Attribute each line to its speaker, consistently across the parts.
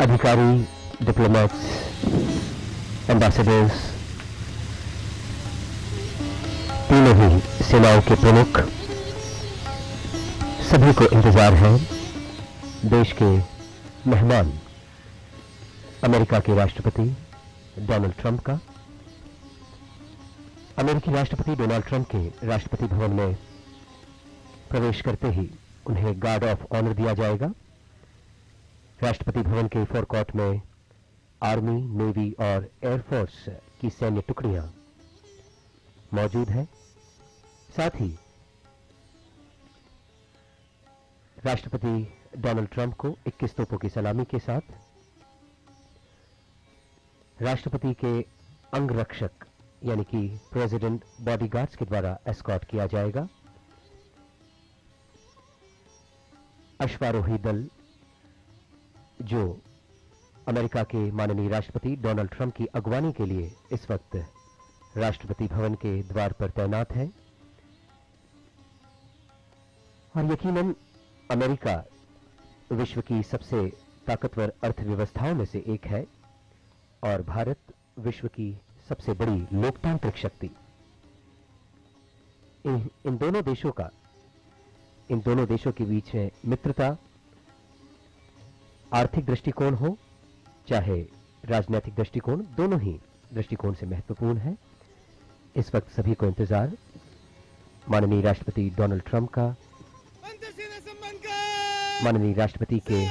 Speaker 1: अधिकारी, diplomats, ambassadors, तीनों ही सेनाओं के प्रमुख, सभी को इंतजार है देश के मेहमान अमेरिका के राष्ट्रपति डोनाल्ड ट्रंप का। अमेरिकी राष्ट्रपति डोनाल्ड ट्रंप के राष्ट्रपति भवन में प्रवेश करते ही उन्हें गार्ड ऑफ ऑनर दिया जाएगा। राष्ट्रपति भवन के फोरकॉर्ट में आर्मी, नेवी और एयरफोर्स की सैन्य टुकड़ियां मौजूद हैं। साथ ही राष्ट्रपति डोनाल्ड ट्रंप को 21 तोपों की सलामी के साथ राष्ट्रपति के अंगरक्षक यानी कि प्रेसिडेंट बॉडीगार्ड्स के द्वारा एस्कॉर्ट किया जाएगा। अश्वारोही दल जो अमेरिका के माननीय राष्ट्रपति डोनाल्ड ट्रंप की अगवानी के लिए इस वक्त राष्ट्रपति भवन के द्वार पर तैनात है। और यकीनन अमेरिका विश्व की सबसे ताकतवर अर्थव्यवस्थाओं में से एक है और भारत विश्व की सबसे बड़ी लोकतांत्रिक शक्ति। इन दोनों देशों के बीच में मित्रता, आर्थिक दृष्टिकोण हो चाहे राजनीतिक दृष्टिकोण, दोनों ही दृष्टिकोण से महत्वपूर्ण है। इस वक्त सभी को इंतजार माननीय राष्ट्रपति डोनाल्ड ट्रंप का। माननीय राष्ट्रपति के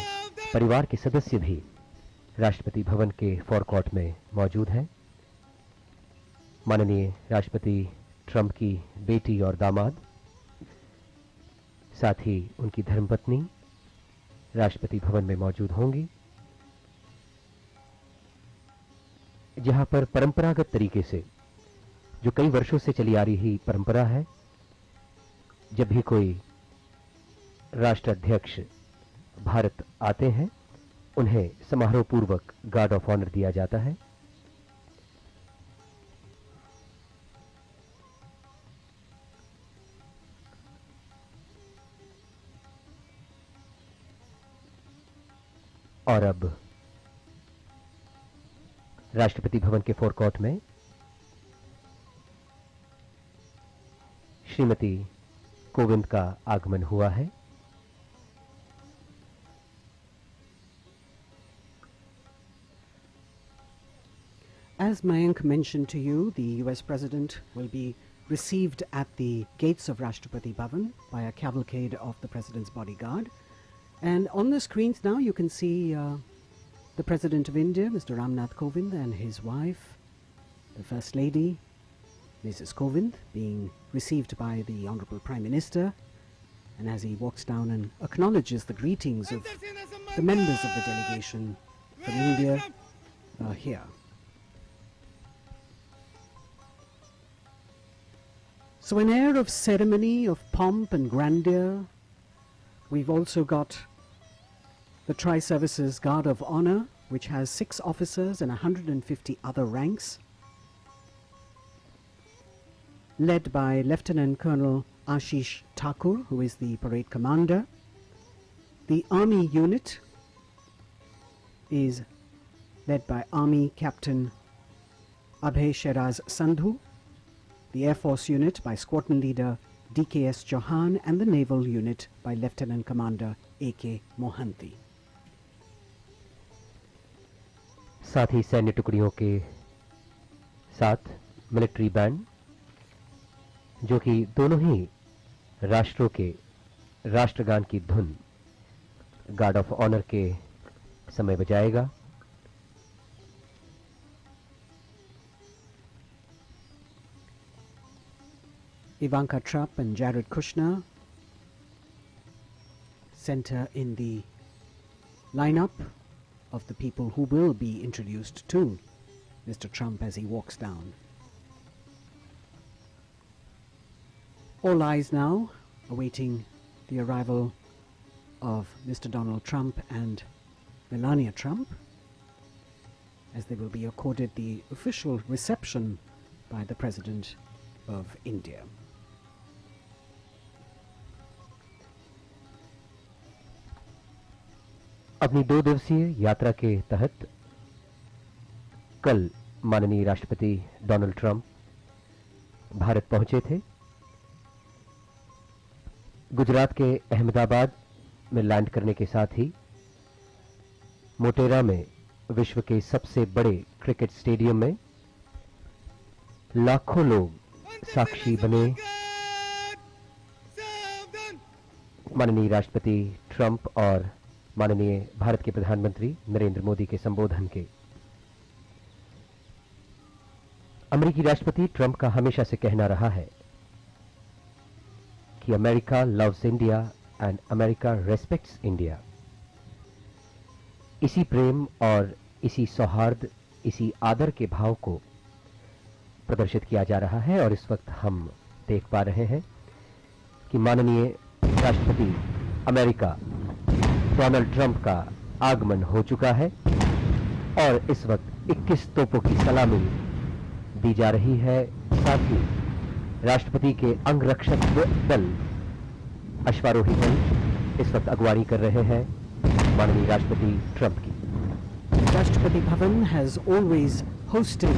Speaker 1: परिवार के सदस्य भी राष्ट्रपति भवन के फोरकॉर्ट में मौजूद हैं। माननीय राष्ट्रपति ट्रंप की बेटी और दामाद, साथ ही उनकी धर्मपत्नी राष्ट्रपति भवन में मौजूद होंगी, जहां पर परंपरागत तरीके से, जो कई वर्षों से चली आ रही परंपरा है, जब भी कोई राष्ट्राध्यक्ष भारत आते हैं उन्हें समारोह पूर्वक गार्ड ऑफ ऑनर दिया जाता है। और अब राष्ट्रपति भवन के फोरकॉर्ट में श्रीमती कोविंद का आगमन हुआ है।
Speaker 2: As Mayank mentioned to you, the US President will be received at the gates of Rashtrapati Bhavan by a cavalcade of the President's bodyguard. And on the screens now you can see the President of India, Mr. Ramnath Kovind, and his wife, the First Lady, Mrs. Kovind, being received by the Honorable Prime Minister. And as he walks down and acknowledges the greetings of the members of the delegation from India here. So an air of ceremony, of pomp and grandeur. We've also got the Tri-Services Guard of Honor, which has 6 officers and 150 other ranks, led by Lieutenant Colonel Ashish Thakur, who is the parade commander. The Army unit is led by Army Captain Abhay Sheraz Sandhu, the Air Force unit by Squadron Leader DKS Chauhan, and the Naval unit by Lieutenant Commander AK Mohanty.
Speaker 1: साथ ही सैन्य टुकड़ियों के साथ military band, जो कि दोनों ही राष्ट्रों के राष्ट्रगान की धुन गार्ड ऑफ ऑनर के समय बजाएगा।
Speaker 2: Ivanka Trump and Jared Kushner center in the lineup of the people who will be introduced to Mr. Trump as he walks down. All eyes now awaiting the arrival of Mr. Donald Trump and Melania Trump, as they will be accorded the official reception by the President of India.
Speaker 1: अपनी 2 दिवसीय यात्रा के तहत कल माननीय राष्ट्रपति Donald Trump Bharat पहुंचे थे। गुजरात के अहमदाबाद में लैंड करने के साथ ही मोटेरा में विश्व के सबसे बड़े क्रिकेट स्टेडियम में लाखों लोग साक्षी बने माननीय राष्ट्रपति ट्रंप और माननीय भारत के प्रधानमंत्री नरेंद्र मोदी के संबोधन के। अमेरिकी राष्ट्रपति ट्रंप का हमेशा से कहना रहा है कि America loves India and America respects India. इसी प्रेम और इसी सौहार्द, इसी आदर के भाव को प्रदर्शित किया जा रहा है और इस वक्त हम देख पा रहे हैं कि माननीय राष्ट्रपति अमेरिका डोनाल्ड ट्रंप का आगमन हो चुका है और इस वक्त 21 तोपों की सलामी दी जा रही है। साथ ही राष्ट्रपति के अंगरक्षक दल, अश्वारोही दल इस वक्त अगवानी कर रहे हैं माननीय राष्ट्रपति ट्रंप की।
Speaker 2: Rashtrapati Bhavan has always hosted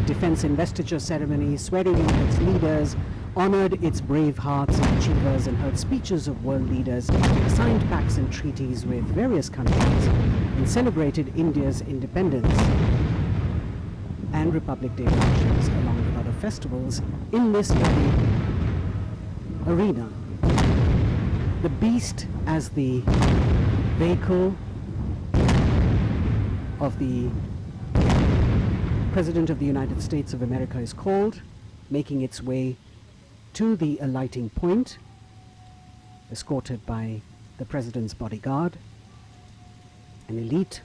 Speaker 2: defense investiture ceremonies, swearing in its leaders, honored its brave hearts and achievers, and heard speeches of world leaders, signed pacts and treaties with various countries, and celebrated India's independence and Republic Day functions along with other festivals in this very arena. The beast as the vehicle of the President of the United States of America is called, making its way to the alighting point, escorted by the President's bodyguard, an elite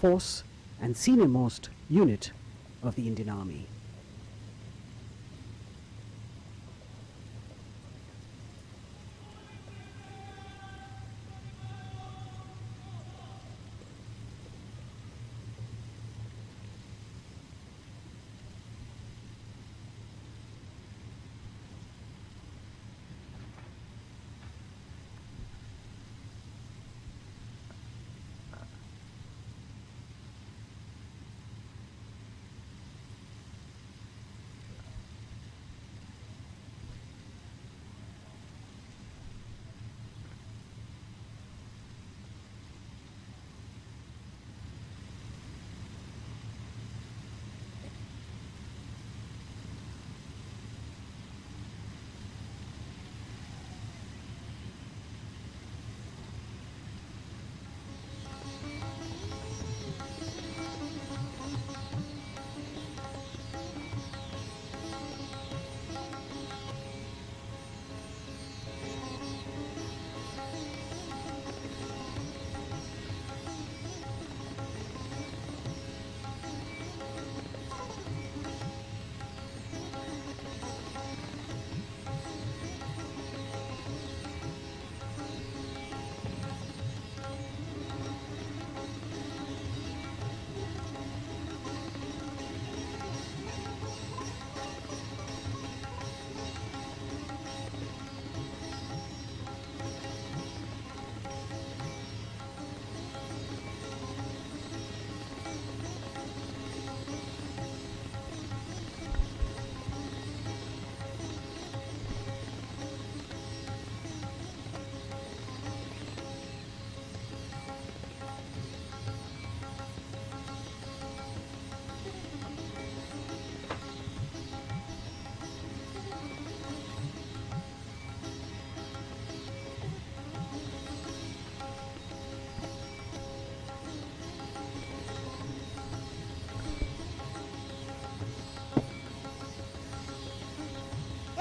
Speaker 2: force and senior-most unit of the Indian Army.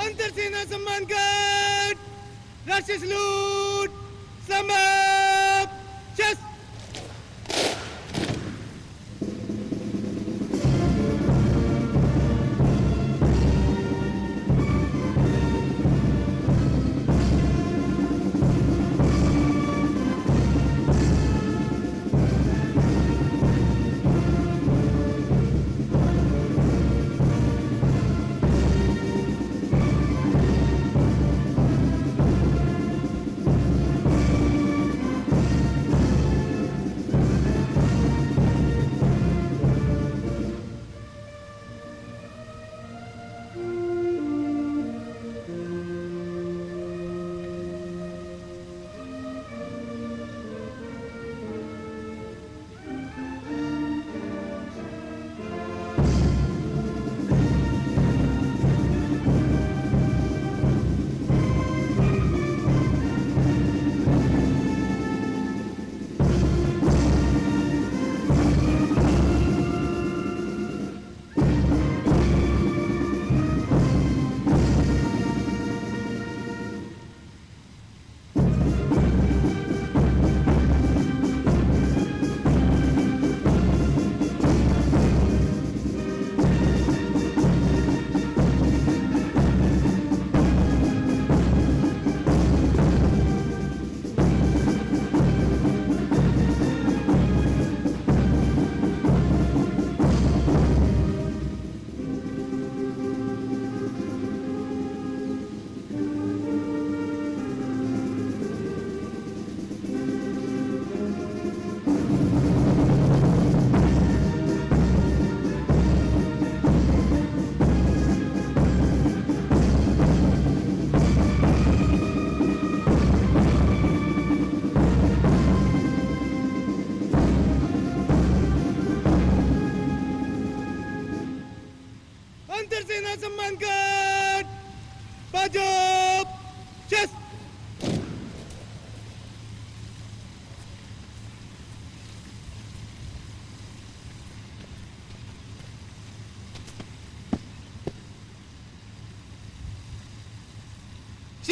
Speaker 3: अंतरसेना सम्मान घाट, राष्ट्रीय salute, समाप्त, शस्त्र।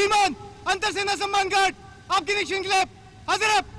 Speaker 3: श्रीमान अंतर सेना सम्मान guard आपकी निरीक्षण के लिए हाजिर है।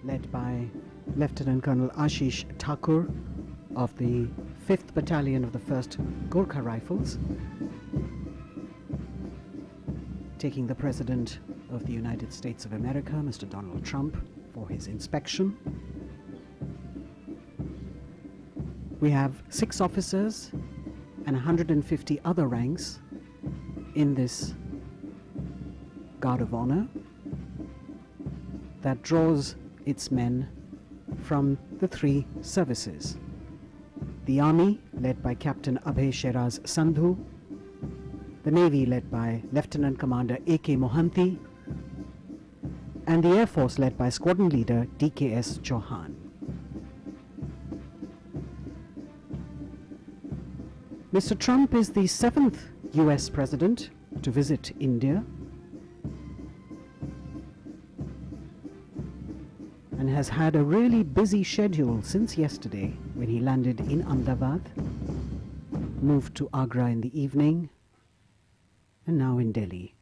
Speaker 2: Led by Lieutenant Colonel Ashish Thakur of the 5th Battalion of the 1st Gorkha Rifles, taking the President of the United States of America, Mr. Donald Trump, for his inspection. We have 6 officers and 150 other ranks in this Guard of Honor that draws its men from the 3 services. The Army, led by Captain Abhay Sheraz Sandhu, the Navy, led by Lieutenant Commander A.K. Mohanty, and the Air Force, led by Squadron Leader D.K.S. Chauhan. Mr. Trump is the 7th US President to visit India and has had a really busy schedule since yesterday when he landed in Ahmedabad, moved to Agra in the evening, and now in Delhi,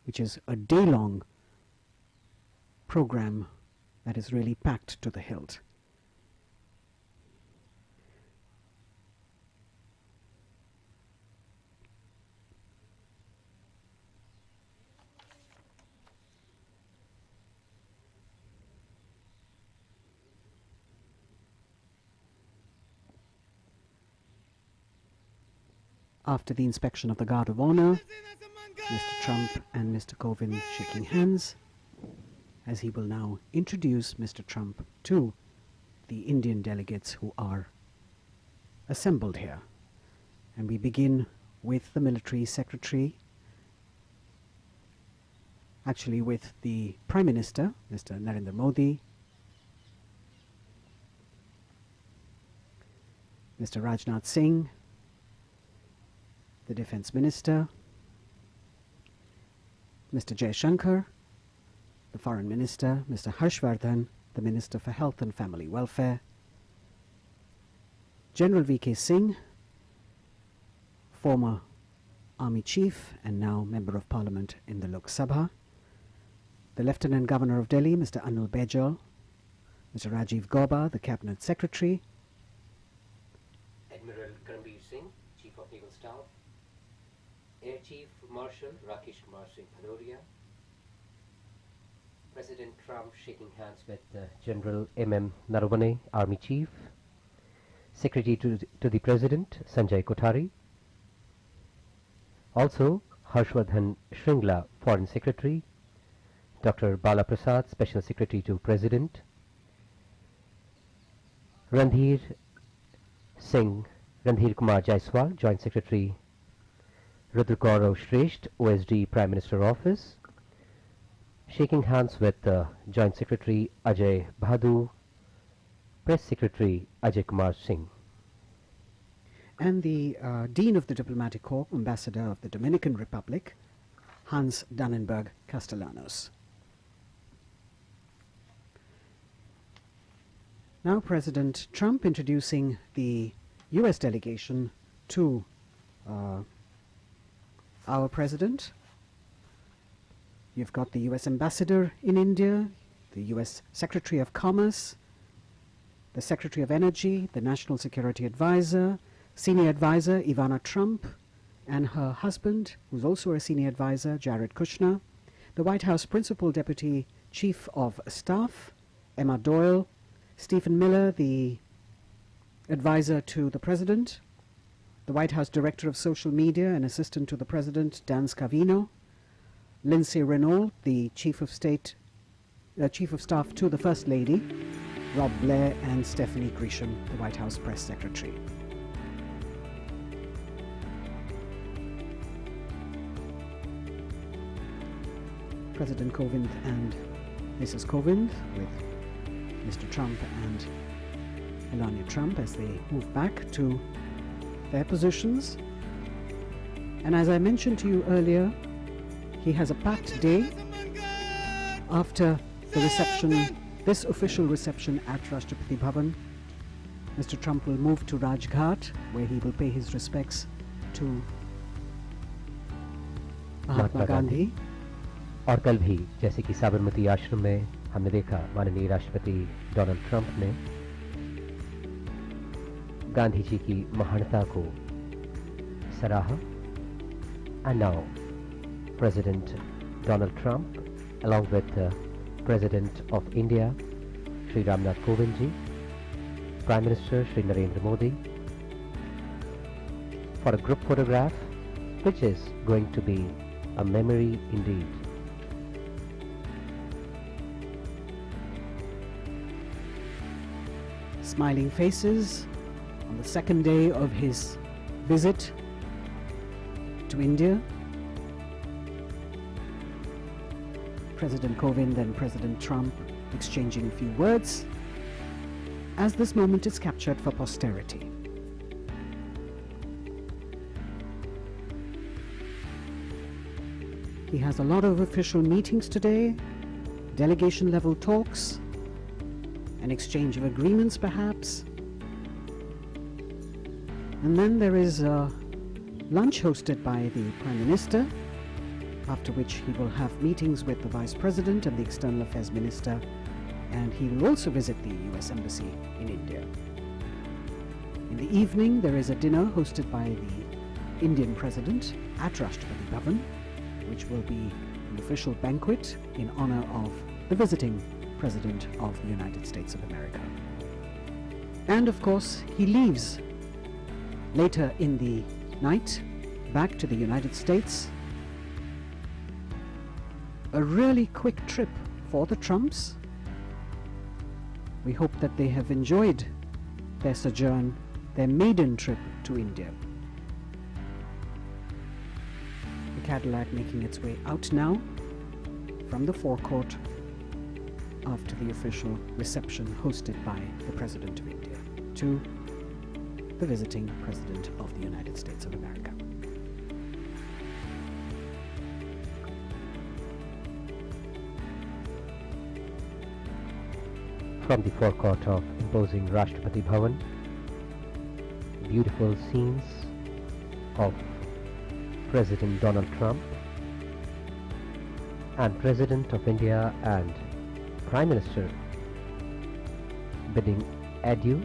Speaker 2: which is a day-long program that is really packed to the hilt. After the inspection of the Guard of Honor, Mr. Trump and Mr. Kovind shaking hands, as he will now introduce Mr. Trump to the Indian delegates who are assembled here. And we begin with the Military Secretary, actually with the Prime Minister, Mr. Narendra Modi, Mr. Rajnath Singh, the Defense Minister, Mr. Jaishankar, the Foreign Minister, Mr. Harshvardhan, the Minister for Health and Family Welfare, General V.K. Singh, former Army Chief and now Member of Parliament in the Lok Sabha, the Lieutenant Governor of Delhi, Mr. Anil Baijal, Mr. Rajiv Gauba, the Cabinet Secretary,
Speaker 1: Admiral Karambir Singh, Chief of Naval Staff, Air Chief Marshal Rakesh Kumar Singh Bhadoria, President Trump shaking hands with General M.M. Naravane, Army Chief, Secretary to the President Sanjay Kothari, also Harshvardhan Shringla, Foreign Secretary, Dr. Bala Prasad, Special Secretary to President, Randhir Kumar Jaiswal, Joint Secretary, Rudragaurav Shresht, OSD, Prime Minister Office, shaking hands with Joint Secretary Ajay Bhadu, Press Secretary Ajay Kumar Singh.
Speaker 2: And the Dean of the Diplomatic Corps, Ambassador of the Dominican Republic, Hans Dannenberg Castellanos. Now President Trump introducing the US delegation to our President. You've got the US Ambassador in India, the US Secretary of Commerce, the Secretary of Energy, the National Security Advisor, Senior Advisor Ivana Trump, and her husband, who's also a senior advisor, Jared Kushner, the White House Principal Deputy Chief of Staff, Emma Doyle, Stephen Miller, the advisor to the President, the White House Director of Social Media and Assistant to the President, Dan Scavino, Lindsay Renault, the Chief of Staff to the First Lady, Rob Blair, and Stephanie Grisham, the White House Press Secretary. President Kovind and Mrs. Kovind with Mr. Trump and Melania Trump as they move back to their positions. And as I mentioned to you earlier, he has a packed day after the reception, this official reception at Rashtrapati Bhavan. Mr. Trump will move to Rajghat, where he will pay his respects to Mahatma Gandhi.
Speaker 1: और कल भी जैसे कि साबरमती आश्रम में हमने देखा, माननीय राष्ट्रपति डोनाल्ड ट्रंप ने गांधी जी की महानता को सराहा. And now President Donald Trump, along with President of India Shri Ramnath Kovind ji, Prime Minister Shri Narendra Modi, for a group photograph which is going to be a memory indeed.
Speaker 2: Smiling faces on the second day of his visit to India. President Kovind and President Trump exchanging a few words as this moment is captured for posterity. He has a lot of official meetings today, delegation level talks, an exchange of agreements perhaps. And then there is a lunch hosted by the Prime Minister, after which he will have meetings with the Vice President and the External Affairs Minister, and he will also visit the US Embassy in India. In the evening there is a dinner hosted by the Indian President at Rashtrapati Bhavan, which will be an official banquet in honor of the visiting President of the United States of America. And of course, he leaves later in the night back to the United States. A really quick trip for the Trumps. We hope that they have enjoyed their sojourn, their maiden trip to India. The Cadillac making its way out now from the forecourt after the official reception hosted by the President of India to the visiting President of the United States of America.
Speaker 1: From the forecourt of imposing Rashtrapati Bhavan, beautiful scenes of President Donald Trump and President of India and Prime Minister bidding adieu